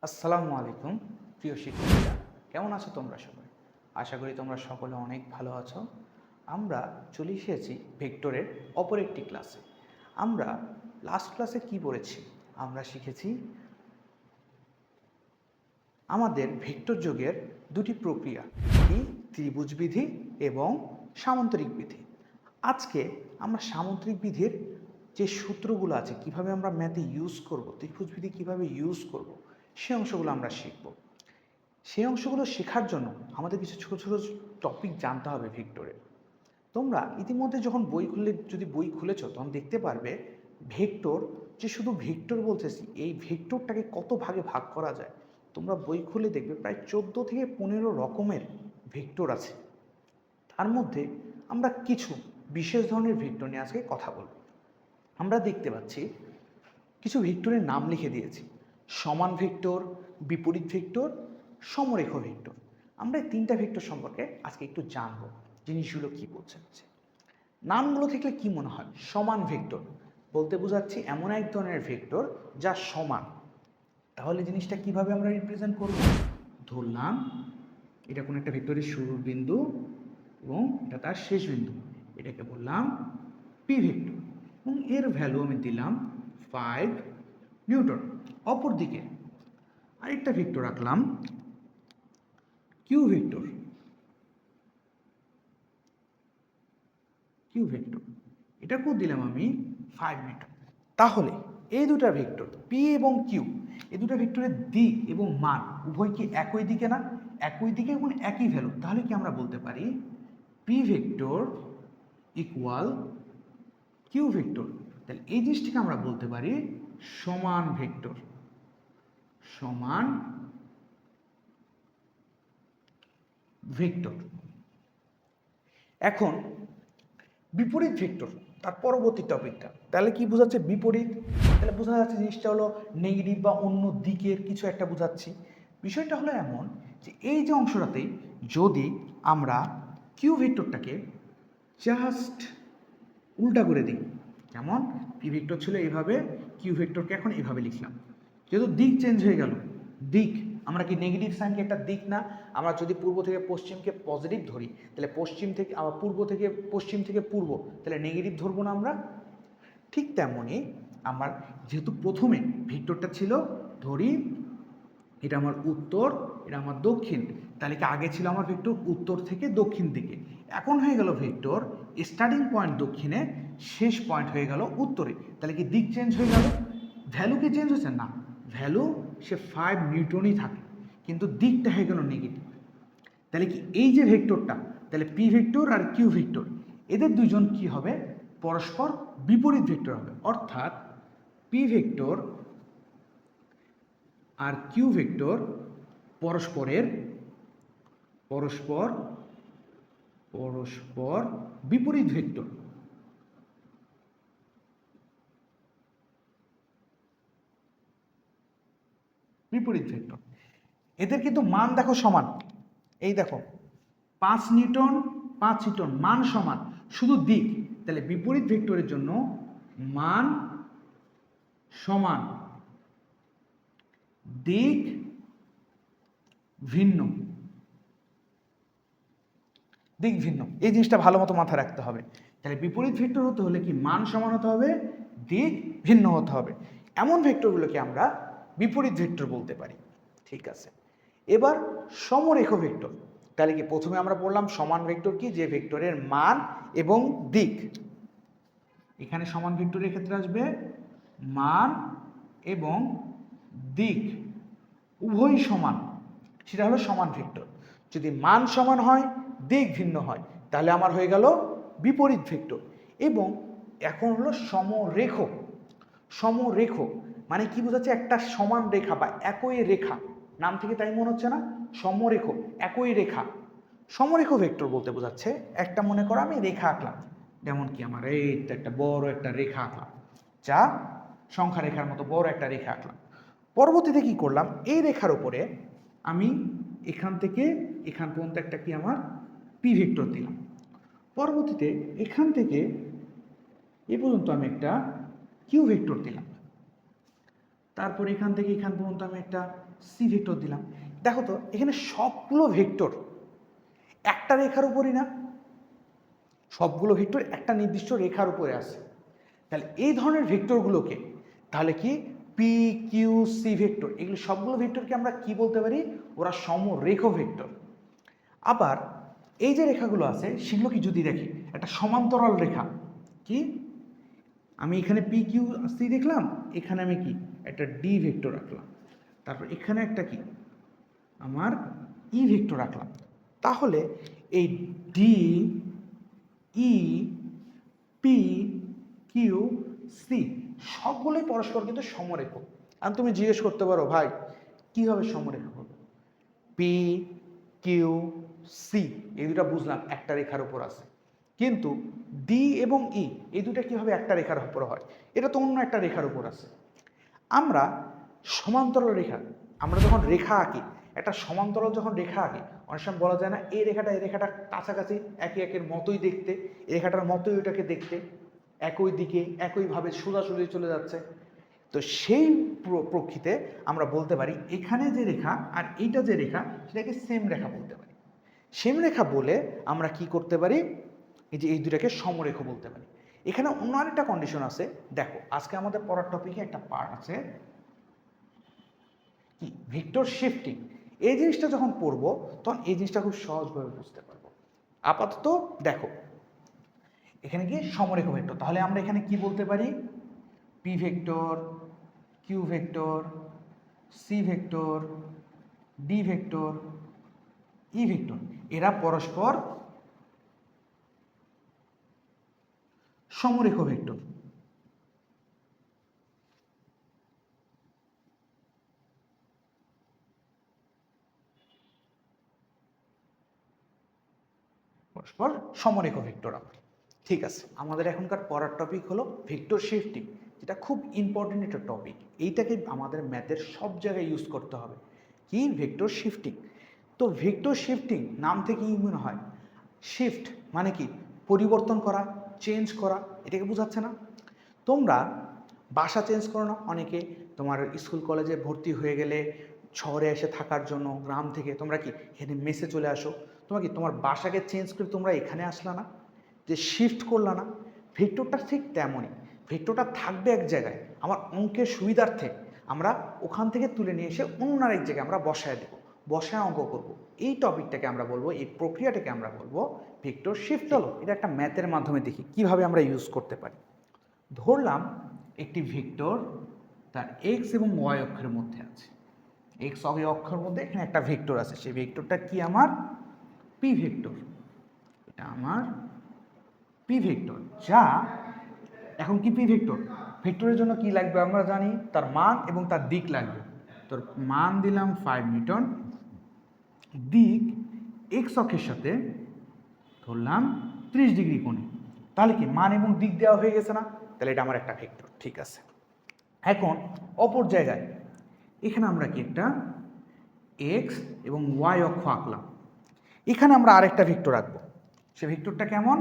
আসসালামু আলাইকুম প্রিয় শিক্ষার্থীরা, কেমন আছো তোমরা সবাই? আশা করি তোমরা সকলে অনেক ভালো আছো। আমরা চলে এসেছি ভেক্টরের অপর একটি ক্লাসে। আমরা লাস্ট ক্লাসে কি পড়েছি? আমরা শিখেছি আমাদের ভেক্টর যোগের দুটি প্রক্রিয়া, কি ত্রিভুজ বিধি এবং সামান্তরিক বিধি। আজকে আমরা সামান্তরিক বিধির যে সূত্রগুলো আছে, কিভাবে আমরা ম্যাথে ইউজ করব, ত্রিভুজ বিধি কীভাবে ইউজ করব, সেই অংশগুলো আমরা শিখব। সেই অংশগুলো শেখার জন্য আমাদের কিছু ছোটো ছোটো টপিক জানতে হবে ভেক্টরের। তোমরা ইতিমধ্যে যখন বই খুলেছো তখন দেখতে পারবে ভেক্টর, যে শুধু ভেক্টর বলতেছি, এই ভেক্টরটাকে কত ভাগে ভাগ করা যায়। তোমরা বই খুলে দেখবে প্রায় 14 থেকে 15 রকমের ভেক্টর আছে। তার মধ্যে আমরা কিছু বিশেষ ধরনের ভেক্টর নিয়ে আজকে কথা বলব। আমরা দেখতে পাচ্ছি কিছু ভেক্টরের নাম লিখে দিয়েছি: সমান ভেক্টর, বিপরীত ভেক্টর, সমরেখ ভেক্টর। আমরা এই তিনটা ভেক্টর সম্পর্কে আজকে একটু জানবো, জিনিসগুলো কি বোঝাচ্ছে। নামগুলো থেকে কি মনে হয়? সমান ভেক্টর বলতে বোঝাচ্ছি এমন এক ধরনের ভেক্টর যা সমান। তাহলে জিনিসটা কিভাবে আমরা রিপ্রেজেন্ট করব? ধরলাম এটা কোনো একটা ভেক্টরের শুরুর বিন্দু এবং এটা তার শেষ বিন্দু, এটাকে বললাম পি ভেক্টর, এবং এর ভ্যালু আমি দিলাম 5 নিউটন। অপরদিকে আরেকটা ভেক্টর রাখলাম কিউ ভেক্টর, এটাকেও দিলাম আমি 5 নিউটন। তাহলে এই দুটা ভেক্টর পি এবং কিউ, এই দুটা ভেক্টরের দিক এবং মান উভয় কি একই দিকে না? একই দিকে এবং একই ভ্যালু। তাহলে কি আমরা বলতে পারি P vector equal Q vector. তাহলে এই জিনিসটিকে আমরা বলতে পারি সমান ভেক্টর। সমান ভেক্টর। এখন বিপরীত ভেক্টর, তার পরবর্তী টপিকটা। তাহলে কি বোঝাচ্ছে বিপরীত? তাহলে বোঝা যাচ্ছে জিনিসটা হলো নেগেটিভ বা অন্য দিকের কিছু একটা বোঝাচ্ছি। বিষয়টা হলো এমন যে এই যে অংশটাতে যদি আমরা কিউ ভেক্টরটাকে জাস্ট উল্টা করে দিই, যেমন পি ভেক্টর ছিল এইভাবে, কিউ ভেক্টরকে এখন এইভাবে লিখলাম, যেহেতু দিক চেঞ্জ হয়ে গেল। দিক আমরা কি নেগেটিভ সাইনকে একটা দিক না? আমরা যদি পূর্ব থেকে পশ্চিমকে পজিটিভ ধরি, তাহলে পশ্চিম থেকে আবার পূর্ব থেকে পশ্চিম থেকে পূর্ব, তাহলে নেগেটিভ ধরবো না আমরা? ঠিক তেমনই আমার যেহেতু প্রথমে ভেক্টরটা ছিল, ধরি এটা আমার উত্তর, এটা আমার দক্ষিণ, তাহলে কি আগে ছিল আমার ভেক্টর উত্তর থেকে দক্ষিণ দিকে, এখন হয়ে গেল ভেক্টর স্টার্টিং পয়েন্ট দক্ষিণে, শেষ পয়েন্ট হয়ে গেল উত্তরে। তাহলে কি দিক চেঞ্জ হয়ে গেল? ভ্যালু কি চেঞ্জ হচ্ছে না? ভ্যালু সে 5 নিউটনই থাকে, কিন্তু দিকটা হয়ে গেল নেগেটিভ। তাহলে কি এই যে ভেক্টরটা, তাহলে পি ভেক্টর আর কিউ ভেক্টর, এদের দুজন কি হবে? পরস্পর বিপরীত ভেক্টর হবে। অর্থাৎ পি ভেক্টর আর কিউ ভেক্টর পরস্পর বিপরীত ভেক্টর। এদের কিন্তু মান দেখো সমান। এই দেখো 5 নিউটন 5 নিউটন, মান সমান, শুধু দিক। তাহলে বিপরীত ভেক্টরের জন্য মান সমান, দিক ভিন্ন। এই জিনিসটা ভালো মতো মাথায় রাখতে হবে। তাহলে বিপরীত ভেক্টর হতে হলে কি মান সমান হতে হবে, দিক ভিন্ন হতে হবে। এমন ভেক্টরগুলোকে আমরা বিপরীত ভেক্টর বলতে পারি। ঠিক আছে, এবার সমরেখ ভেক্টর। তাহলে কি প্রথমে আমরা বললাম সমান ভেক্টর কি? যে ভেক্টরের মান এবং দিক, এখানে সমান ভেক্টরের ক্ষেত্রে আসবে মান এবং দিক উভয়ই সমান, সেটা হলো সমান ভেক্টর। যদি মান সমান হয়, দিক ভিন্ন হয়, তাহলে আমার হয়ে গেল বিপরীত ভেক্টর। এবং এখন হলো সমরেখ। সমরেখ মানে কি বোঝাচ্ছে? একটা সমান রেখা বা একই রেখা, নাম থেকে তাই মনে হচ্ছে না? সমরেখ, একই রেখা। সমরেখ ভেক্টর বলতে বোঝাচ্ছে একটা, মনে করো আমি রেখা আঁকলাম, যেমন কি আমার এই একটা বড় একটা রেখা আঁকলাম, যা সংখ্যা রেখার মতো বড় একটা রেখা আঁকলাম। পরবর্তীতে কি করলাম? এই রেখার উপরে আমি এখান থেকে এখান পর্যন্ত একটা কি আমার পি ভেক্টর দিলাম। পরবর্তীতে এখান থেকে এ পর্যন্ত আমি একটা কিউ ভেক্টর দিলাম। তারপর এখান থেকে এখান পর্যন্ত আমি একটা সি ভেক্টর দিলাম। দেখো তো এখানে সবগুলো ভেক্টর একটা রেখার উপরই না, সবগুলো ভেক্টর একটা নির্দিষ্ট রেখার উপরে আছে। তাহলে এই ধরনের ভেক্টরগুলোকে তাহলে কি পি কিউ সি ভেক্টর, এগুলো সবগুলো ভেক্টরকে আমরা কি বলতে পারি? ওরা সমরেখ ভেক্টর। আবার এই যে রেখাগুলো আছে সেগুলো কি যদি দেখি একটা সমান্তরাল রেখা, কি আমি এখানে পি কিউ সি দেখলাম, এখানে আমি কি একটা ডি ভেক্টর রাখলাম, তারপর এখানে একটা কি আমার ই ভেক্টর রাখলাম। তাহলে এই D E P Q C সবগুলোই পরস্পর কিন্তু সমরেখ। আর তুমি জিজ্ঞেস করতে পারো ভাই কীভাবে সমরেখ হবে? পি কিউ সি এই দুটা বুঝলাম একটা রেখার উপর আছে, কিন্তু ডি এবং ই এই দুটা কীভাবে একটা রেখার উপর হয়? এটা তো অন্য একটা রেখার উপর আছে। আমরা সমান্তরাল রেখা, আমরা যখন রেখা আঁকি, একটা সমান্তরাল যখন রেখা আঁকি, অনেক সময় বলা যায় না এই রেখাটা কাছাকাছি একে একের মতোই দেখতে, এই রেখাটার মতোই ওইটাকে দেখতে, একই দিকে একইভাবে সোজাসুজি চলে যাচ্ছে। তো সেই প্রকৃতিতে আমরা বলতে পারি এখানে যে রেখা আর এইটা যে রেখা সেটাকে সেম রেখা বলতে পারি। সেম রেখা বলে আমরা কি করতে পারি? এই যে এই দুটাকে সমরেখ বলতে পারি। এখানে অন্য আরেকটা কন্ডিশন আছে। দেখো আজকে আমাদের পড়ার টপিকে একটা পার্ট আছে কি ভেক্টর শিফটিং। এই জিনিসটা যখন পড়বো তখন এই জিনিসটা খুব সহজভাবে বুঝতে পারবো। আপাতত দেখো এখানে কি সমরেখ ভেক্টর, তাহলে আমরা এখানে কি বলতে পারি? P vector, Q vector, C vector, D vector, E vector এরা পরস্পর সমরেখ ভেক্টর। পরস্পর সমরেখ ভেক্টর আবার। ঠিক আছে, আমাদের এখনকার পড়ার টপিক হলো ভেক্টর শিফটিং, যেটা খুব ইম্পর্টেন্ট একটা টপিক। এইটাকে আমাদের ম্যাথের সব জায়গায় ইউজ করতে হবে। কি ভেক্টর শিফটিং? তো ভেক্টর শিফটিং নাম থেকে কি মনে হয়? শিফট মানে কি পরিবর্তন করা, চেঞ্জ করা, এটাকে বোঝাচ্ছে না? তোমরা বাসা চেঞ্জ করো না অনেকে, তোমার স্কুল কলেজে ভর্তি হয়ে গেলে শহরে এসে থাকার জন্য গ্রাম থেকে তোমরা কি এখানে মেসে চলে আসো, তোমার কি তোমার বাসাকে চেঞ্জ করে তোমরা এখানে আসলা না, যে শিফট করলা না? ভেক্টরটা ঠিক তেমনই, ভেক্টরটা থাকবে এক জায়গায়, আমার অঙ্কের সুবিধার্থে আমরা ওখান থেকে তুলে নিয়ে এসে অন্য আরেক জায়গায় আমরা বসায় দেবো, বসায় অঙ্ক করব। এই টপিকটাকে আমরা বলবো, এই প্রক্রিয়াটাকে আমরা বলবো ভেক্টর শিফট। চলো এটা একটা ম্যাথের মাধ্যমে দেখি কিভাবে আমরা ইউজ করতে পারি। ধরলাম একটি ভেক্টর তার এক্স এবং ওয়াই অক্ষের মধ্যে আছে, এক্স অক্ষের মধ্যে এখানে একটা ভেক্টর আছে, সেই ভেক্টরটা কি আমার পি ভেক্টর। এটা আমার পি ভেক্টর, যা এখন কি পি ভেক্টর, ভেক্টরের জন্য কি লাগবে আমরা জানি, তার মান এবং তার দিক লাগবে। তোর মান দিলাম 5 নিউটন, দিক এক্স অক্ষের সাথে ধরলাম 30 ডিগ্রি কোণে। তাহলে কি মান এবং দিক দেওয়া হয়ে গেছে না? তাহলে এটা আমার একটা ভেক্টর। ঠিক আছে, এখন অপর জায়গায় এখানে আমরা কি একটা এক্স এবং ওয়াই অক্ষ আঁকলাম, এখানে আমরা আরেকটা ভেক্টর আঁকবো। সে ভেক্টরটা কেমন?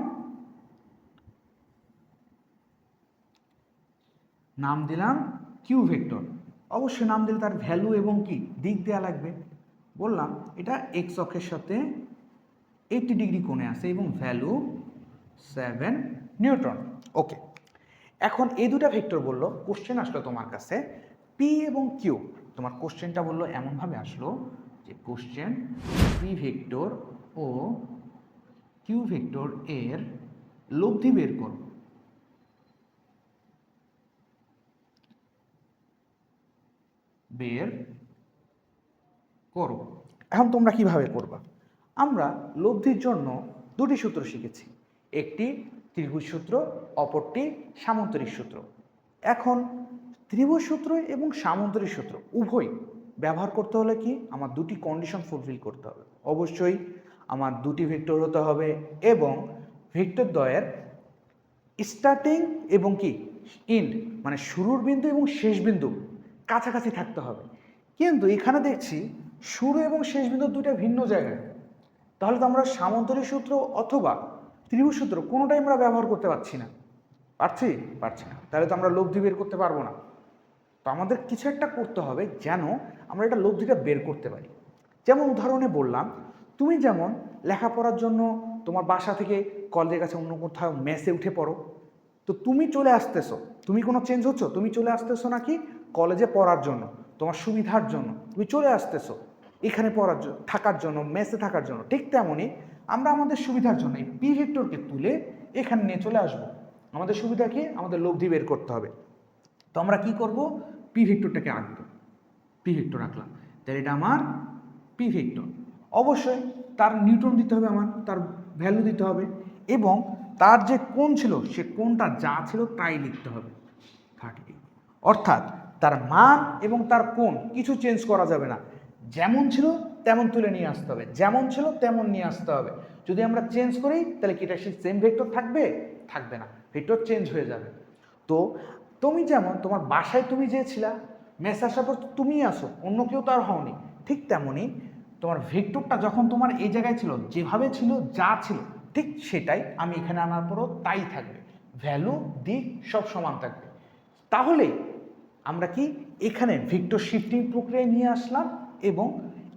নাম দিলাম কিউ ভেক্টর। অবশ্যই নাম দিলে তার ভ্যালু এবং কি দিক দেওয়া লাগবে। বললাম এটা এক্স অক্ষের সাথে 80 ডিগ্রি কোণে আছে এবং ভ্যালু 7 নিউটন। ওকে, এখন এই দুটা ভেক্টর বললো, কোশ্চেন আসলো তোমার কাছে পি এবং কিউ। তোমার কোশ্চেনটা বললো এমনভাবে আসলো যে question P vector O Q vector এর লব্ধি বের করো। বের করো। এখন তোমরা কিভাবে করবা? আমরা লব্ধির জন্য দুটি সূত্র শিখেছি, একটি ত্রিভুজ সূত্র, অপরটি সামান্তরিক সূত্র। এখন ত্রিভুজ সূত্র এবং সামান্তরিক সূত্র উভয় ব্যবহার করতে হলে কি আমার দুটি কন্ডিশন ফুলফিল করতে হবে। অবশ্যই আমার দুটি ভেক্টর হতে হবে এবং ভেক্টর দ্বয়ের স্টার্টিং এবং কি এন্ড মানে শুরুর বিন্দু এবং শেষ বিন্দু কাছাকাছি থাকতে হবে। কিন্তু এখানে দেখছি শুরু এবং শেষ বিন্দু দুটো ভিন্ন জায়গায়, তাহলে তো আমরা সামান্তরিক সূত্র অথবা ত্রিভুজ সূত্র কোনোটাই আমরা ব্যবহার করতে পারছি না। পারছি না, তাহলে তো আমরা লব্ধি বের করতে পারবো না। তো আমাদের কিছু একটা করতে হবে যেন আমরা এটা লব্ধিটা বের করতে পারি। যেমন উদাহরণে বললাম, তুমি যেমন লেখাপড়ার জন্য তোমার বাসা থেকে কলেজের কাছে অন্য কোথাও মেসে উঠে পড়ো, তো তুমি চলে আসতেছো, তুমি কোনো চেঞ্জ হচ্ছ, তুমি চলে আসতেছো নাকি কলেজে পড়ার জন্য, তোমার সুবিধার জন্য তুমি চলে আসতেছো এখানে পড়ার জন্য, থাকার জন্য, মেসে থাকার জন্য। ঠিক তেমনই আমরা আমাদের সুবিধার জন্য এই পি ভেক্টরকে তুলে এখানে নিয়ে চলে আসবো। আমাদের সুবিধা কি? আমাদের লব্ধি বের করতে হবে। তো আমরা কি করব? পি ভেক্টরটাকে আঁকবো। পি ভেক্টর আঁকলাম, তাহলে এটা আমার পি ভেক্টর। অবশ্যই তার নিউটন দিতে হবে, আমার তার ভ্যালু দিতে হবে, এবং তার যে কোণ ছিল সে কোণটা যা ছিল তাই লিখতে হবে 30°। অর্থাৎ তার মান এবং তার কোণ কিছু চেঞ্জ করা যাবে না, যেমন ছিল তেমন তুলে নিয়ে আসতে হবে, যেমন ছিল তেমন নিয়ে আসতে হবে। যদি আমরা চেঞ্জ করি তাহলে কি এটা সেই সেম ভেক্টর থাকবে? থাকবে না, ভেক্টর চেঞ্জ হয়ে যাবে। তো তুমি যেমন তোমার বাসায় তুমি যে ছিলা, মেসে আসার পর তুমি আসো, অন্য কেউ তো আর হওনি, ঠিক তেমনই তোমার ভেক্টরটা যখন তোমার এই জায়গায় ছিল, যেভাবে ছিল, যা ছিল ঠিক সেটাই আমি এখানে আনার পরও তাই থাকবে, ভ্যালু দিক সব সমান থাকবে। তাহলে আমরা কি এখানে ভেক্টর শিফটিং প্রক্রিয়ায় নিয়ে আসলাম, এবং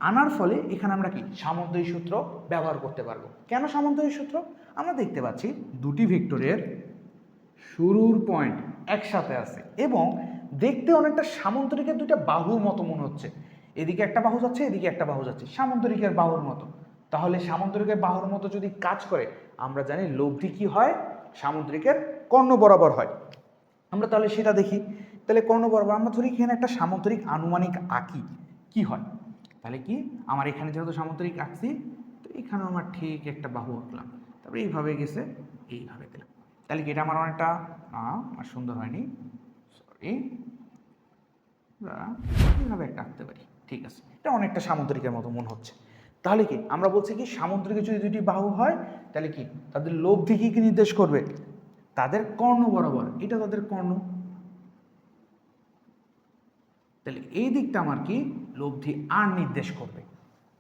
আনার ফলে এখানে আমরা কি সামন্তরিক সূত্র ব্যবহার করতে পারবো। কেন সামন্তরিক সূত্র? আমরা দেখতে পাচ্ছি দুটি ভেক্টরের শুরুর পয়েন্ট একসাথে আছে এবং দেখতে অনেকটা সামন্তরিকের দুইটা বাহুর মতো মনে হচ্ছে। এদিকে একটা বাহু যাচ্ছে, এদিকে একটা বাহু যাচ্ছে, সামন্তরিকের বাহুর মতো। তাহলে সামন্তরিকের বাহুর মতো যদি কাজ করে, আমরা জানি লব্ধি কি হয়? সামন্তরিকের কর্ণ বরাবর হয়। আমরা তাহলে সেটা দেখি। তাহলে কর্ণ বরাবর আমরা ধরি এখানে একটা সামন্তরিক আনুমানিক আঁকি, কি হয়? তাহলে কি আমার এখানে যেহেতু সামন্তরিক আঁকছি, তো এখানে আমার ঠিক একটা বাহু আঁকলাম, তারপরে এইভাবে গেছে, এইভাবে দিলাম। তাহলে কি এটা আমার অনেকটা আর সুন্দর হয়নি, সরি, এইভাবে একটা আঁকতে পারি, ঠিক আছে, এটা অনেকটা সামন্তরিকের মতো মনে হচ্ছে। তাহলে কি আমরা বলছি কি সামন্তরিকের যদি দুটি বাহু হয় তাহলে কি তাদের লব্ধি কি নির্দেশ করবে? তাদের কর্ণ বরাবর, এটা তাদের কর্ণ। তাহলে এই দিকটা আমার কি লব্ধি আর নির্দেশ করবে।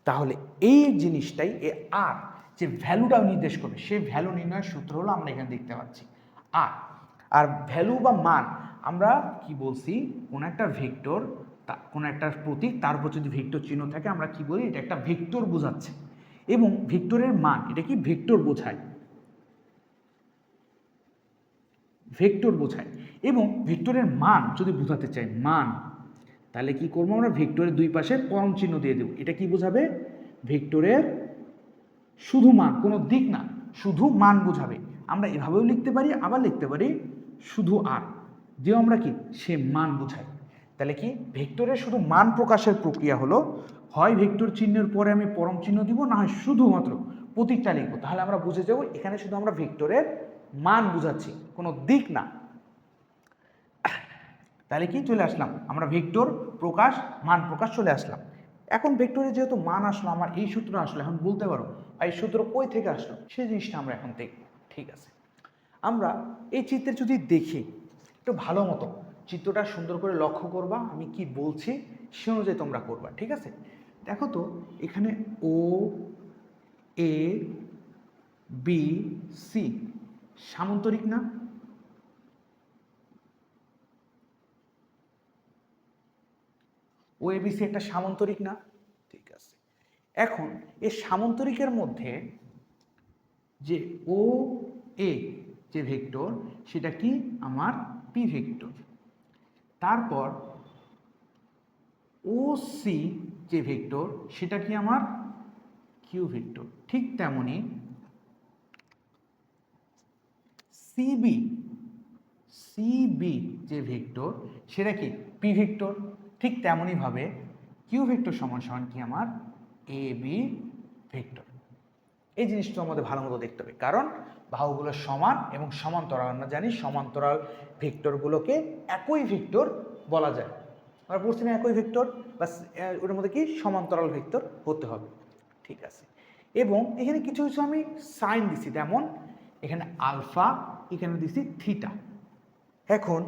তাহলে এই জিনিসটাই এ আর যে ভ্যালুটাও নির্দেশ করবে, সেই ভ্যালু নির্ণয়ের সূত্র হলো আমরা এখানে দেখতে পাচ্ছি আর। আর ভ্যালু বা মান আমরা কি বলছি? কোনো একটা ভেক্টর, কোনো একটা প্রতীক, তার উপর যদি ভেক্টর চিহ্ন থাকে আমরা কি বলি? এটা একটা ভেক্টর বোঝাচ্ছে, এবং ভেক্টরের মান এটা কি ভেক্টর বোঝায়, ভেক্টর বোঝায়। এবং ভেক্টরের মান যদি বোঝাতে চাই, মান, তাহলে কি করবো? আমরা ভেক্টরের দুই পাশে পরম চিহ্ন দিয়ে দেবো। এটা কি বোঝাবে? ভেক্টরের শুধু মান, কোনো দিক না, শুধু মান বোঝাবে। আমরা এভাবেও লিখতে পারি, আবার লিখতে পারি শুধু আর, যে আমরা কি সে মান বোঝাই। তাহলে কি ভেক্টরের শুধু মান প্রকাশের প্রক্রিয়া হলো, হয় ভেক্টর চিহ্নের পরে আমি পরম চিহ্ন দিব, না হয় শুধুমাত্র প্রতীকটা লিখবো। তাহলে আমরা বুঝে যাবো এখানে শুধু আমরা ভেক্টরের মান বুঝাচ্ছি, কোনো দিক না। তাহলে কি চলে আসলাম আমরা ভেক্টর প্রকাশ, মান প্রকাশ চলে আসলাম। এখন ভেক্টরে যেহেতু মান আসলো, আমার এই সূত্র আসলো, এখন বলতে পারো এই সূত্র কই থেকে আসলো, সেই জিনিসটা আমরা এখন দেখব। ঠিক আছে, আমরা এই চিত্রে যদি দেখি একটু ভালো মতো, চিত্রটা সুন্দর করে লক্ষ্য করবা, আমি কি বলছি সে অনুযায়ী তোমরা করবা। ঠিক আছে, দেখো তো এখানে ও এ বি সি সামন্তরিক না? ও এবিসি একটা সামন্তরিক না? ঠিক আছে, এখন এই সামন্তরিকের মধ্যে যে ও এ যে ভেক্টর সেটা কি আমার পি ভেক্টর, তারপর ও সি যে ভেক্টর সেটা কি আমার কিউ ভেক্টর। ঠিক তেমনি সিবি, সিবি যে ভেক্টর সেটা কি পি ভেক্টর। ঠিক তেমনই ভাবে কিউ ভেক্টর সমান সমান কি আমার এ বি ভেক্টর। এই জিনিসটা আমাদের ভালো মতো দেখতে হবে, কারণ বাহুগুলো সমান এবং সমান্তরাল। আমরা জানি সমান্তরাল ভেক্টরগুলোকে একই ভেক্টর বলা যায়। আমরা বলছি না একই ভেক্টর, বাস ওটার মধ্যে কি সমান্তরাল ভেক্টর হতে হবে। ঠিক আছে, এবং এখানে কিছু কিছু আমি সাইন দিছি, যেমন এখানে আলফা, এখানে দিছি থিটা। এখন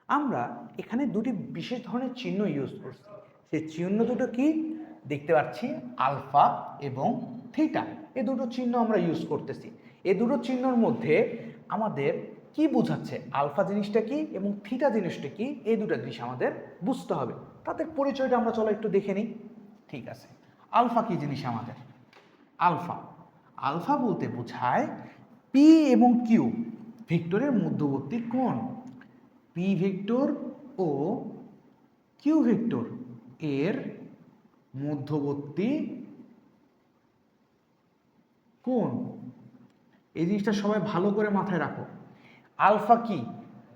আমরা এখানে দুটি বিশেষ ধরনের চিহ্ন ইউজ করছি। সেই চিহ্ন দুটো কি দেখতে পাচ্ছি, আলফা এবং থিটা, এই দুটো চিহ্ন আমরা ইউজ করতেছি। এই দুটো চিহ্নর মধ্যে আমাদের কি বোঝাচ্ছে, আলফা জিনিসটা কি এবং থিটা জিনিসটা কি, এই দুটো জিনিস আমাদের বুঝতে হবে। তাদের পরিচয়টা আমরা চলো একটু দেখে নিই। ঠিক আছে, আলফা কি জিনিস আমাদের? আলফা আলফা বলতে বোঝায় পি এবং কিউ ভেক্টরের মধ্যবর্তী কোণ। P vector O Q vector এর মধ্যবর্তী কোণ। এই জিনিসটা সবাই ভালো করে মাথায় রাখো। আলফা কি?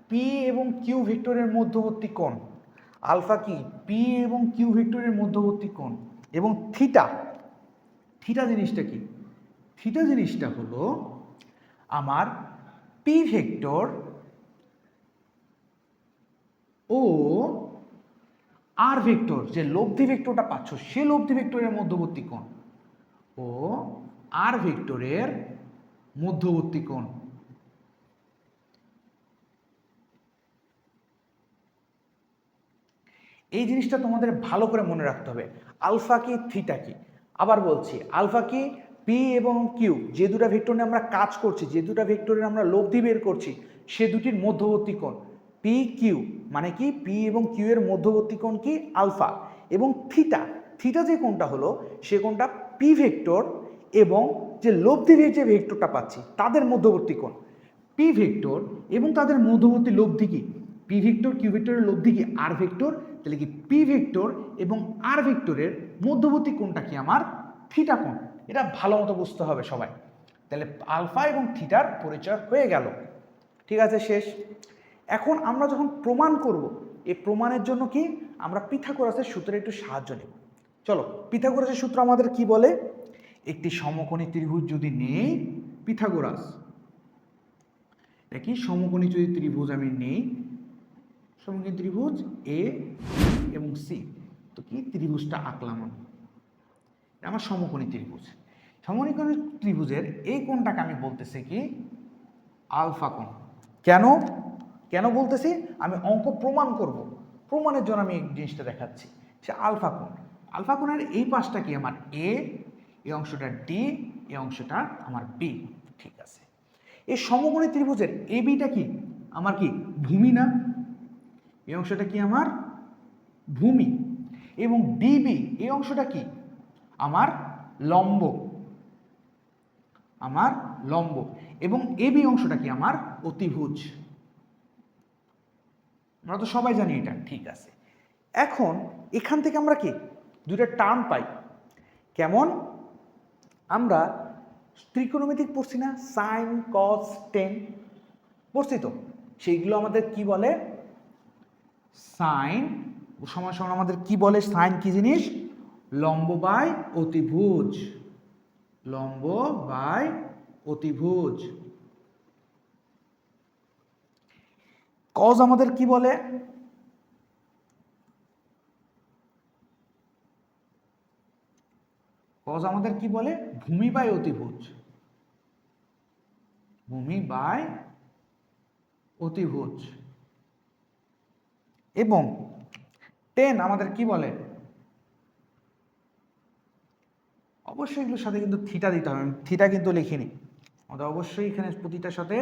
পি এবং কিউ ভেক্টরের মধ্যবর্তী কোণ। আলফা কি? পি এবং কিউ ভেক্টরের মধ্যবর্তী কোণ। এবং থিটা, থিটা জিনিসটা কি? থিটা জিনিসটা হলো আমার পি ভেক্টর ও আর ভেক্টর, যে লব্ধি ভেক্টরটা পাচ্ছ সে লব্ধি ভেক্টরের মধ্যবর্তী কোণ ও আর ভেক্টরের মধ্যবর্তী কোণ। এই জিনিসটা তোমাদের ভালো করে মনে রাখতে হবে। আলফা কি, থিটা কি। আবার বলছি, আলফা কি? পি এবং কিউ যে দুটো ভেক্টর নিয়ে আমরা কাজ করছি, যে দুটো ভেক্টরের আমরা লব্ধি বের করছি, সে দুটির মধ্যবর্তী কোণ পি কিউ। মানে কি? পি এবং কিউ এর মধ্যবর্তী কোণ কি? আলফা। এবং থিটা, থিটা যে কোণটা হলো সে কোণটা পি ভেক্টর এবং যে লব্ধি যে ভেক্টরটা পাচ্ছি তাদের মধ্যবর্তী কোণ। পি ভেক্টর এবং তাদের মধ্যবর্তী লব্ধি কি? পি ভেক্টর কিউ ভেক্টরের লব্ধি কি? আর ভেক্টর। তাহলে কি পি ভেক্টর এবং আর ভেক্টরের মধ্যবর্তী কোণটা কি আমার? থিটা কোণ। এটা ভালো মতো বুঝতে হবে সবাই। তাহলে আলফা এবং থিটার পরিচয় হয়ে গেল। ঠিক আছে, শেষ। এখন আমরা যখন প্রমাণ করব, এই প্রমাণের জন্য কি আমরা পিথাগোরাসের সূত্রে একটু সাহায্য নেব। চলো, পিথাগোরাসের সূত্র আমাদের কি বলে? একটি সমকোণী ত্রিভুজ যদি নেই, পিথাগোরাস, কি সমকোণী যদি ত্রিভুজ আমি নেই, সমকোণী ত্রিভুজ এ এবং সি, তো কি ত্রিভুজটা আঁকলাম আমি, আমার সমকোণী ত্রিভুজ। সমকোণী ত্রিভুজের এই কোণটাকে আমি বলতেছি কি? আলফা কোণ। কেন কেন বলতেছি? আমি অঙ্ক প্রমাণ করব, প্রমাণের জন্য আমি এই জিনিসটা দেখাচ্ছি। সে আলফা কোণ। আলফা কোণের এই পাশটা কি আমার এ, এই অংশটা ডি, এই অংশটা আমার বি। ঠিক আছে, এই সমকোণী ত্রিভুজের এ বিটা কি আমার? কি ভূমি না? এই অংশটা কি আমার? ভূমি। এবং ডিবি এই অংশটা কি আমার? লম্ব, আমার লম্ব। এবং এবি অংশটা কি আমার? অতিভুজ। আমরা তো সবাই জানি এটা। ঠিক আছে, এখন এখান থেকে আমরা কি দুইটা টার্ম পাই। কেমন? আমরা ত্রিকোণমিতিক পড়ছি না, সাইন কস টেন পড়ছি তো, সেইগুলো আমাদের কি বলে? সাইন সমান সমান আমাদের কি বলে? সাইন কি জিনিস? লম্ব বাই অতিভুজ, লম্ব বাই অতিভুজ। কজ আমাদের কি বলে? কজ আমাদের কি বলে? ভূমি বাই অতিভুজ, ভূমি বাই অতিভুজ। এবং টেন আমাদের কি বলে? অবশ্যই এগুলোর সাথে কিন্তু থিটা দিতে হবে। থিটা কিন্তু লিখিনি, আমাদের অবশ্যই এখানে প্রতিটার সাথে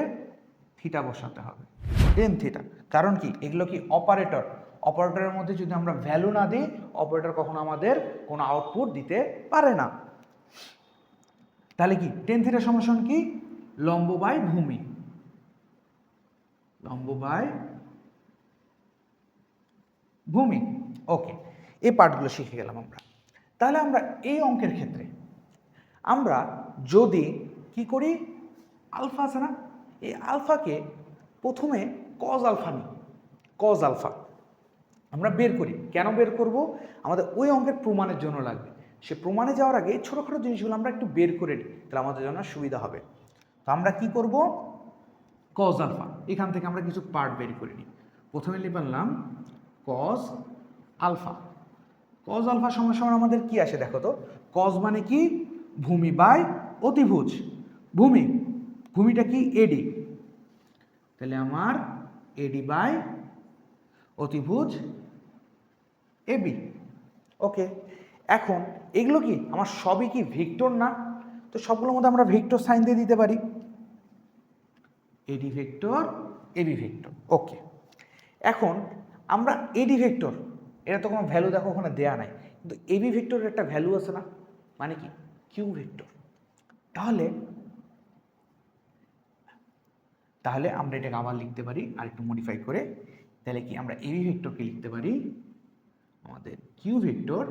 থিটা বসাতে হবে, টেন থিটা। কারণ কি? এগুলো কি অপারেটর। অপারেটরের মধ্যে যদি আমরা ভ্যালু না দিই, অপারেটর কখনো আমাদের কোনো আউটপুট দিতে পারে না। তাহলে কি টেন থিটা সমান কি? লম্ব বাই ভূমি, লম্ব বাই ভূমি। ওকে, এই পার্টগুলো শিখে গেলাম আমরা। তাহলে আমরা এই অঙ্কের ক্ষেত্রে আমরা যদি কি করি, আলফা আছে না, এই আলফাকে প্রথমে কজ আলফা নিই, কজ আলফা আমরা বের করি। কেন বের করব? আমাদের ওই অঙ্কের প্রমাণের জন্য লাগবে। সে প্রমাণে যাওয়ার আগে ছোটোখাটো জিনিসগুলো আমরা একটু বের করে নিই, তাহলে আমাদের জন্য সুবিধা হবে। তো আমরা কি করব? কজ আলফা, এখান থেকে আমরা কিছু পার্ট বের করে নিই। প্রথমে লিখলাম কজ আলফা। কজ আলফা সমান সমান আমাদের কি আসে দেখো তো? কজ মানে কি? ভূমি বাই অতিভুজ। ভূমি, ভূমিটা কি? এডি। তাহলে আমার এডি বাই অতিভুজ এবি। ওকে, এখন এগুলো কি আমার সবই কি ভেক্টর না? তো সবগুলোর মধ্যে আমরা ভেক্টর সাইন দিয়ে দিতে পারি। AD vector AB vector. Okay, এখন আমরা এডি ভেক্টর, এটা তো কোনো ভ্যালু দেখো ওখানে দেয়া নাই, কিন্তু এবি ভেক্টরের একটা ভ্যালু আছে না, মানে কি কিউ ভেক্টর। তাহলে আমরা এটাকে আবার লিখতে পারি আর একটু মডিফাই করে। তাহলে কি আমরা এবি ভেক্টরকে লিখতে পারি আমাদের কিউ ভেক্টর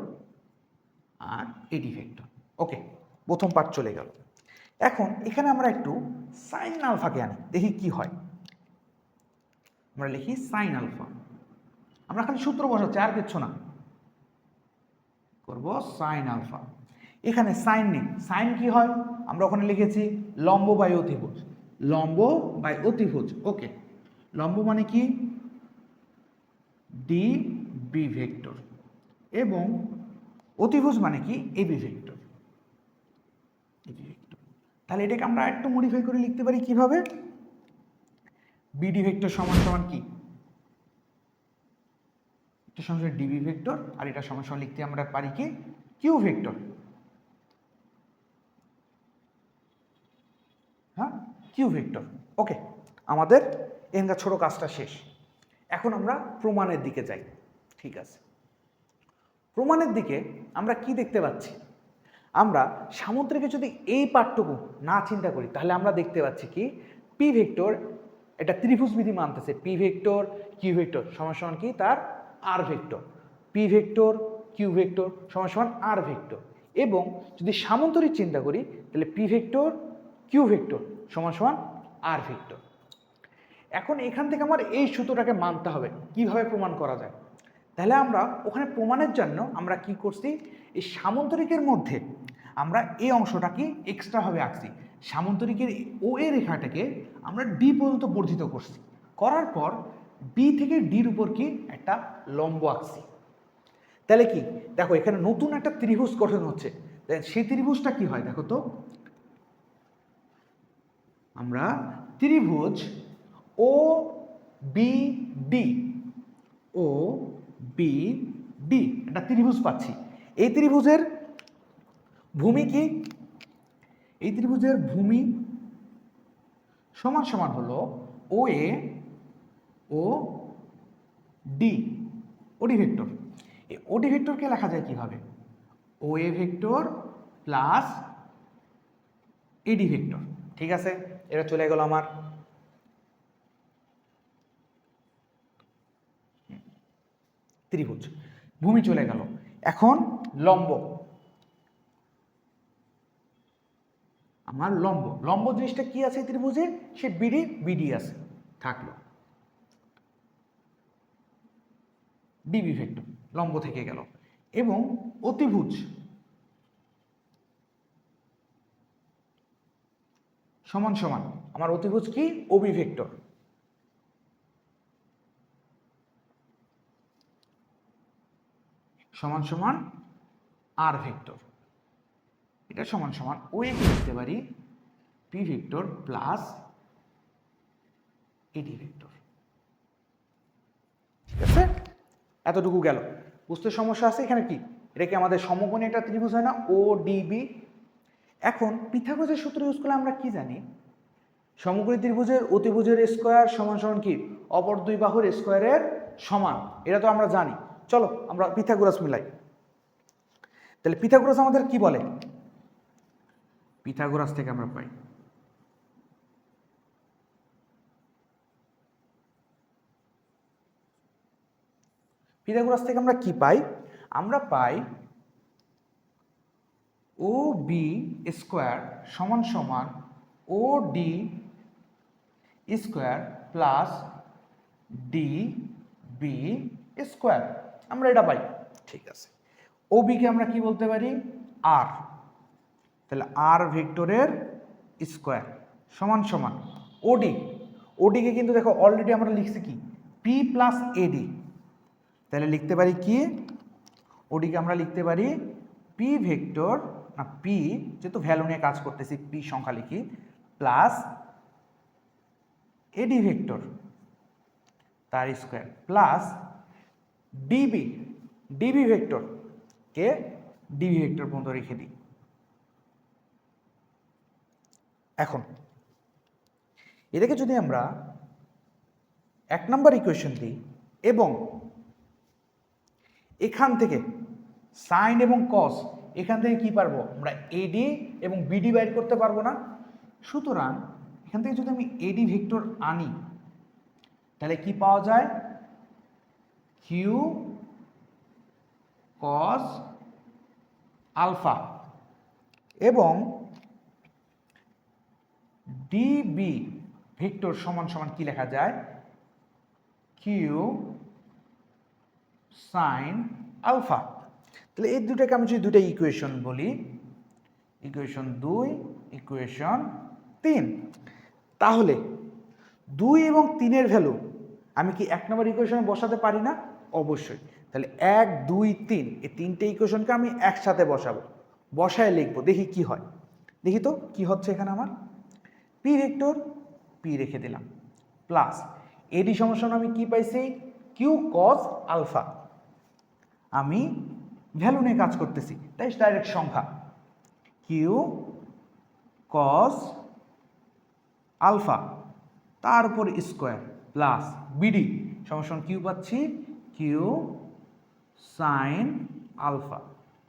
আর এডি ভেক্টর। ওকে, প্রথম পার্ট চলে গেল। এখন এখানে আমরা একটু সাইন আলফাকে আনি, দেখি কি হয়। আমরা লিখি সাইন আলফা, আমরা খালি সূত্র বসাচ্ছি আর কিচ্ছু না, করব সাইন আলফা। এখানে সাইন নেই, সাইন কি হয় আমরা ওখানে লিখেছি লম্ব বাই অতিভুজ, লম্ব বাই অতিভুজ। ওকে, লম্ব মানে কি ডি বি ভেক্টর এবং অতিভুজ মানে কি এবি ভেক্টর। তাহলে এটাকে আমরা একটু মডিফাই করে লিখতে পারি কিভাবে, বিডি ভেক্টর সমান সমান কি, এটা সমান সমান ডিবি ভেক্টর, আর এটা সমান সমান লিখতে আমরা পারি কি কিউ ভেক্টর। হ্যাঁ, কিউ ভেক্টর। ওকে, আমাদের এখানকার ছোট কাজটা শেষ। এখন আমরা প্রমাণের দিকে যাই। ঠিক আছে, প্রমাণের দিকে আমরা কি দেখতে পাচ্ছি, আমরা সামুদ্রিকে যদি এই পার্টটুকু না চিন্তা করি তাহলে আমরা দেখতে পাচ্ছি কি পি ভেক্টর, এটা ত্রিভুজ বিধি মানতেছে, পি ভেক্টর কিউ ভেক্টর সমান সমান কি তার R vector, P vector Q vector সমান সমান আর ভেক্টর। এবং যদি সামন্তরিক চিন্তা করি তাহলে পি ভেক্টর কিউ ভেক্টর সমান সমান আর ভেক্টর। এখন এখান থেকে আমার এই সূত্রটাকে মানতে হবে, কিভাবে প্রমাণ করা যায়। তাহলে আমরা ওখানে প্রমাণের জন্য আমরা কি করছি, এই সামন্তরিকের মধ্যে আমরা এই অংশটাকে এক্সট্রাভাবে আঁকছি, সামন্তরিকের ও এ রেখাটাকে আমরা ডি পর্যন্ত বর্ধিত করছি, করার পর বি থেকে ডির উপর কি একটা লম্ব আঁকছি। তাহলে কি দেখো এখানে নতুন একটা ত্রিভুজ গঠন হচ্ছে, সেই ত্রিভুজটা কি হয় দেখো তো, আমরা ত্রিভুজ ও বি ডি, ও বি ডি একটা ত্রিভুজ পাচ্ছি। এই ত্রিভুজের ভূমি কি, এই ত্রিভুজের ভূমি সমান সমান হলো ও এ ও ডি, ওডি ভেক্টর। এই ওডি ভেক্টরকে লেখা যায় কিভাবে, O A vector plus AD vector. ঠিক আছে, এটা চলে গেল আমার ত্রিভুজ, ভূমি চলে গেল। এখন লম্ব, আমার লম্ব, লম্ব জিনিসটা কি আছে ত্রিভুজে, সে বিডি বিডি আছে, থাকলো ডিবি ভেক্টর, লম্ব থেকে গেল। এবং অতিভুজ, সমান সমান আমার অতিভুজ কি ওবি ভেক্টর, সমান সমান আর ভেক্টর। এটা সমান সমান ও এ লিখতে পারি P vector plus AD vector. ঠিক আছে, এতটুকু গেল, বুঝতে সমস্যা আছে এখানে কি, এটা কি আমাদের সমকোণী একটা ত্রিভুজ হয় না ও ডিবি। এখন পিথাগোরাসের সূত্র ইউজ করলে আমরা কি জানি, সমকোণী ত্রিভুজের অতিভুজের স্কয়ার সমান সমান কি অপর দুই বাহুর স্কয়ারের সমান, এটা তো আমরা জানি। চলো আমরা পিথাগোরাস মিলাই। তাহলে পিথাগোরাস আমাদের কি বলে, পিথাগোরাস থেকে আমরা পাই পিথাগোরাস থেকে আমরা কি পাই, আমরা পাই ও বি স্কোয়ার সমান সমান O D square plus D B square, আমরা এটা পাই। ঠিক আছে, ও বিকে আমরা কি বলতে পারি আর, তাহলে আর ভেক্টরের স্কোয়ার সমান সমান ওডি, ওডিকে কিন্তু দেখো অলরেডি আমরা লিখছি কি পি প্লাস এডি, তাহলে লিখতে পারি কি ওডিকে আমরা লিখতে পারি পি ভেক্টর না পি, যেহেতু ভ্যালু নিয়ে কাজ করতেছি পি সংখ্যা লিখি, প্লাস এডি ভেক্টর তার square plus DB, DB vector কে ডিবি ভেক্টর পর্যন্ত রেখে দিই। এখন এটাকে যদি আমরা 1 নম্বর ইকুয়েশন দিই এবং এখান থেকে সাইন এবং কস, এখান থেকে কি পারবো আমরা এডি এবং বিডি বাইর করতে পারবো না। সুতরাং এখান থেকে যদি আমি এডি ভেক্টর আনি তাহলে কি পাওয়া যায়, কিউ কস আলফা এবং ডিবি ভেক্টর সমান সমান কি লেখা যায়, কিউ সাইন আলফা। তাহলে এই দুটাকে আমি যদি দুটা ইকুয়েশন বলি, ইকুয়েশন 2, ইকুয়েশন 3, তাহলে 2 এবং 3-এর ভ্যালু আমি কি 1 নম্বর ইকুয়েশনে বসাতে পারি না? অবশ্যই। তাহলে 1 2 3 এই তিনটে ইকুয়েশনকে আমি একসাথে বসাবো, বসায় লিখবো, দেখি কি হয়। দেখি তো কি হচ্ছে এখানে আমার। পি ভেক্টর পি রেখে দিলাম প্লাস এডি সমান আমি কি পাইছি, কিউ কস আলফা। আমি ভ্যালু নিয়ে কাজ করতেছি তাই ডাইরেক্ট সংখ্যা, কিউ কস আলফা তার উপর স্কোয়ার প্লাস বিডি সমান কিউ পাচ্ছি, কিউ সাইন আলফা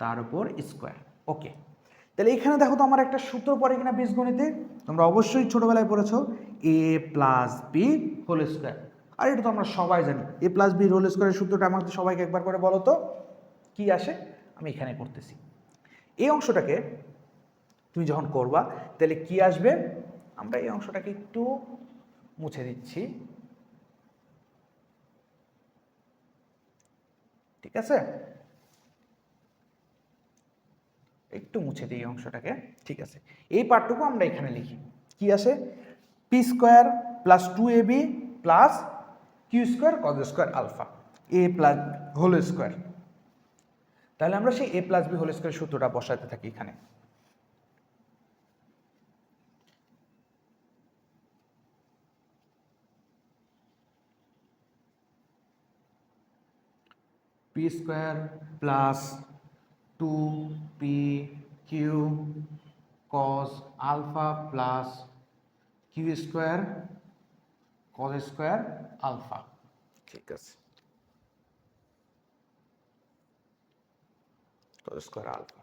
তার উপর স্কোয়ার। ওকে, তাহলে এখানে দেখো তো আমার একটা সূত্র পড়ে কিনা বীজগণিতে, তোমরা অবশ্যই ছোটবেলায় পড়েছো, এ প্লাস বি হোল স্কোয়ার। আর এটা তো আমরা সবাই জানি, এ প্লাস বি হোল স্কোয়ারের সূত্রটা আমাদের সবাইকে একবার করে বলো তো কি আসে। আমি এখানে করতেছি এই অংশটাকে, তুমি যখন করবা তাহলে কি আসবে, আমরা এই অংশটাকে একটু মুছে দিচ্ছি, ঠিক আছে, একটু মুছে দিই এই অংশটাকে, ঠিক আছে। এই পার্টটুকু আমরা এখানে লিখি, কি আসে, P square plus 2ab plus Q square cos square alpha A plus whole square. তাহলে আমরা সেই A plus B whole square সূত্রটা বসাতে থাকি এখানে। P square plus 2p Q cos alpha plus Q square cos square alpha, ঠিক আছে, cause square alpha.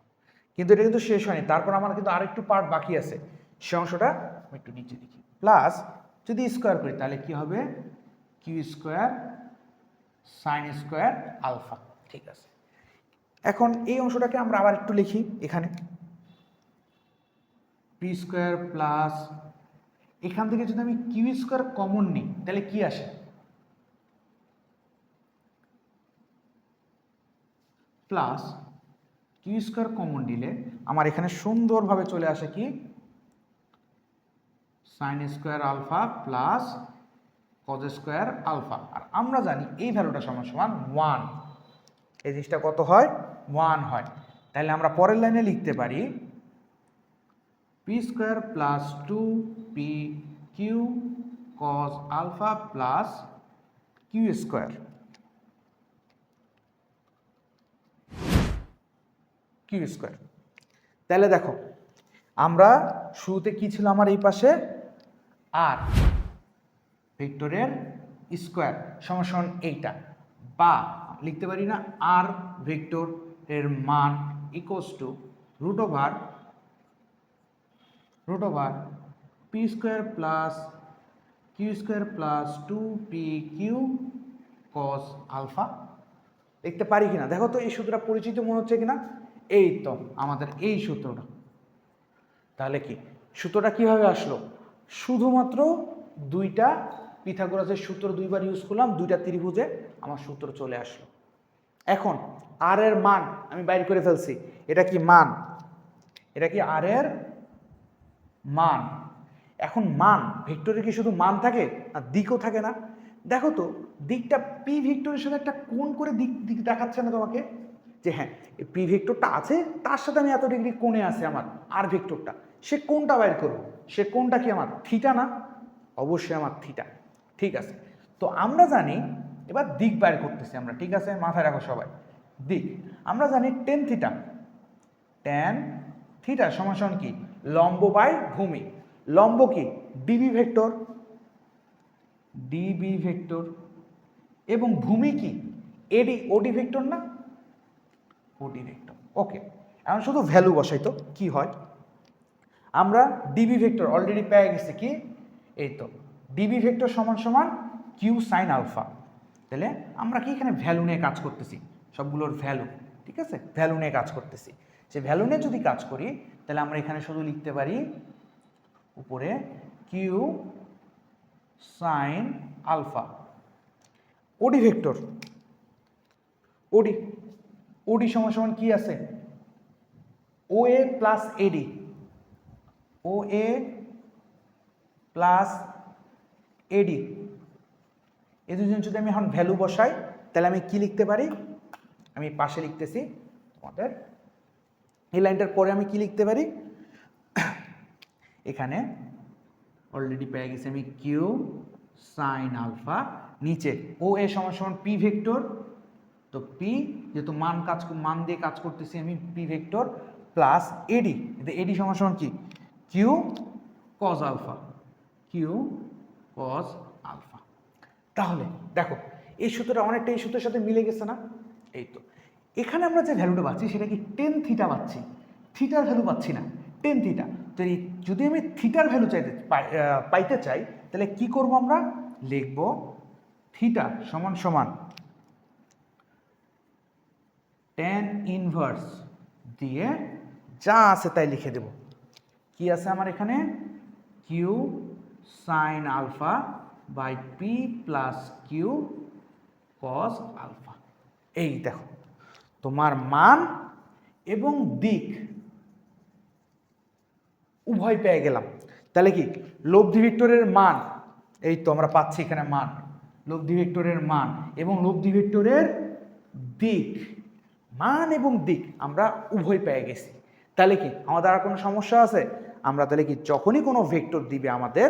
কিন্তু এটা কিন্তু শেষ হয়নি, তারপর আমার কিন্তু আরেকটু পার্ট বাকি আছে, সে অংশটা আমি একটু নিচে লিখি। প্লাস যদি স্কোয়ার করি তাহলে কি হবে, q square sine square alpha, ঠিক আছে। এখন এই অংশটাকে আমরা আবার একটু লিখি এখানে, পি স্কোয়ার প্লাস এখান থেকে যদি আমি কিউ স্কোয়ার কমন নিই তাহলে কি আসে, প্লাস কিউ স্কোয়ার কমন নিলে আমার এখানে সুন্দরভাবে চলে আসে কি, sine square alpha plus cos square alpha. আর আমরা জানি এই ভ্যালুটা সমান সমান 1, এই জিনিসটা কত হয়, 1 হয়। তাহলে আমরা পরের লাইনে লিখতে পারি p square plus 2p Q cos alpha plus Q square, q square. তাহলে দেখো আমরা শুরুতে কি ছিল আমার এই পাশে, আর ভেক্টরের স্কোয়ার সমান সমান এইটা, বা লিখতে পারি না আর ভেক্টর এর মান equals to root over p square plus Q square plus 2p q cos alpha. লিখতে পারি কিনা দেখো তো, এই সূত্রটা পরিচিত মনে হচ্ছে কিনা, এই তো আমাদের এই সূত্রটা। তাহলে কি সূত্রটা কিভাবে আসলো, শুধুমাত্র দুইটা পিথাগোরাসের সূত্র দুইবার ইউজ করলাম, দুইটা ত্রিভুজে আমার সূত্র চলে আসলো। এখন আর এর মান আমি বাইর করে ফেলছি, এটা কি মান, এটা কি আর এর মান। এখন মান ভেক্টরে কি শুধু মান থাকে না দিকও থাকে না, দেখো তো দিকটা পি ভেক্টরের সাথে একটা কোণ করে দিক দিক দেখাচ্ছে না তোমাকে, যে হ্যাঁ এই পি ভেক্টরটা আছে তার সাথে আমি এত ডিগ্রি কোণে আছে আমার আর ভেক্টরটা, সে কোণটা বাইর করবো, সে কোণটা কি আমার থিটা না, অবশ্যই আমার থিটা, ঠিক আছে। তো আমরা জানি এবার দিক বাইর করতেছি আমরা, ঠিক আছে, মাথায় রাখো সবাই দিক। আমরা জানি টেন থিটা সমান সমান কি, লম্ব বাই ভূমি। লম্ব কি ডিবি ভেক্টর, ডিবি ভেক্টর এবং ভূমি কি এডি ওডি ভেক্টর না, ওডি ভেক্টর। ওকে, এখন শুধু ভ্যালু বসাই তো কি হয়। আমরা ডিবি ভেক্টর অলরেডি পেয়ে গেছি কি, এই তো ডিবি ভেক্টর সমান সমান কিউ সাইন আলফা। তাহলে আমরা কি এখানে ভ্যালু নিয়ে কাজ করতেছি, সবগুলোর ভ্যালু, ঠিক আছে, ভ্যালু নিয়ে কাজ করতেছি। সে ভ্যালু নিয়ে যদি কাজ করি তাহলে আমরা এখানে শুধু লিখতে পারি উপরে কিউ সাইন আলফা। ওডি ভেক্টর, ওডি ওডি সমান সমান কি আছে, ও এ প্লাস এডি, ও এ প্লাস এডি। এই দুজন যদি আমি এখন ভ্যালু বসাই তাহলে আমি কি লিখতে পারি, আমি পাশে লিখতেছি তোমাদের এই লাইনটার পরে আমি কি লিখতে পারি, এখানে অলরেডি পেয়ে গেছি আমি কিউ সাইন আলফা, নিচে ও এ সমান সমান পি ভেক্টর, তো পি যেহেতু মান দিয়ে কাজ করতেছি আমি, p vector plus AD, AD সমান সমান কি q cos alpha, q cos alpha. তাহলে দেখো এই সূত্রটা অনেকটা এই সূত্রের সাথে মিলে গেছে না। এই তো এখানে আমরা যে ভ্যালুটা পাচ্ছি সেটা কি টেন থিটা পাচ্ছি, থিটার ভ্যালু পাচ্ছি না, টেন থিটা। তো যদি আমি থিটার ভ্যালু পাইতে চাই তাহলে কি করব, আমরা লিখব থিটা সমান সমান টেন ইনভার্স দিয়ে যা আছে তাই লিখে দেব। কি আছে আমার এখানে, q sine alpha by p plus q cos alpha. এই দেখো তোমার মান এবং দিক উভয় পেয়ে গেলাম। তাহলে কি লব্ধি ভেক্টরের মান, এই তো আমরা পাচ্ছি এখানে মান, লব্ধি ভেক্টরের মান এবং লব্ধি ভেক্টরের দিক, মান এবং দিক আমরা উভয় পেয়ে গেছি। তাহলে কি আমাদের আর কোনো সমস্যা আছে, আমরা তাহলে কি যখনই কোনো ভেক্টর দিবে আমাদের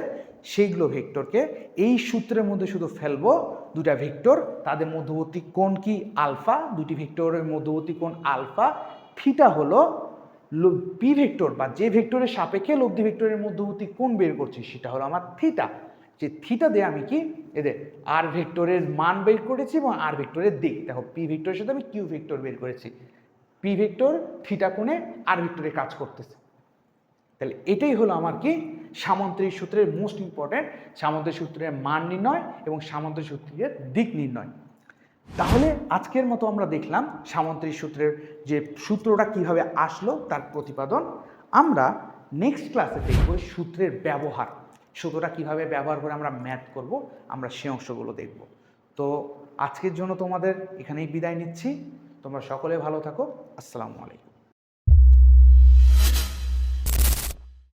সেইগুলো ভেক্টরকে এই সূত্রের মধ্যে শুধু ফেলবো, দুটা ভেক্টর তাদের মধ্যবর্তী কোণ কি আলফা, দুটি ভেক্টরের মধ্যবর্তী কোণ আলফা, থিটা হলো পি ভেক্টর বা যে ভেক্টরের সাপেক্ষে লব্ধি ভেক্টরের মধ্যবর্তী কোণ বের করছি সেটা হলো আমার থিটা। যে থিটা দিয়ে আমি কি এদের আর ভেক্টরের মান বের করেছি এবং আর ভেক্টরের দিক, দেখো পি ভেক্টরের সাথে আমি কিউ ভেক্টর বের করেছি, পি ভেক্টর থিটা কোণে আর ভেক্টরে কাজ করতেছে। তাহলে এটাই হলো আমার কি সামান্তরিক সূত্রের মোস্ট ইম্পর্টেন্ট, সামান্তরিক সূত্রের মান নির্ণয় এবং সামান্তরিক সূত্রের দিক নির্ণয়। তাহলে আজকের মতো আমরা দেখলাম সামান্তরিক সূত্রের যে সূত্রটা কিভাবে আসলো তার প্রতিপাদন। আমরা নেক্সট ক্লাসে দেখব সূত্রের ব্যবহার, সূত্রটা কিভাবে ব্যবহার করে আমরা ম্যাথ করব, আমরা সে অংশগুলো দেখব। তো আজকের জন্য তোমাদের এখানেই বিদায় নিচ্ছি, তোমরা সকলে ভালো থাকো, আসসালামু আলাইকুম।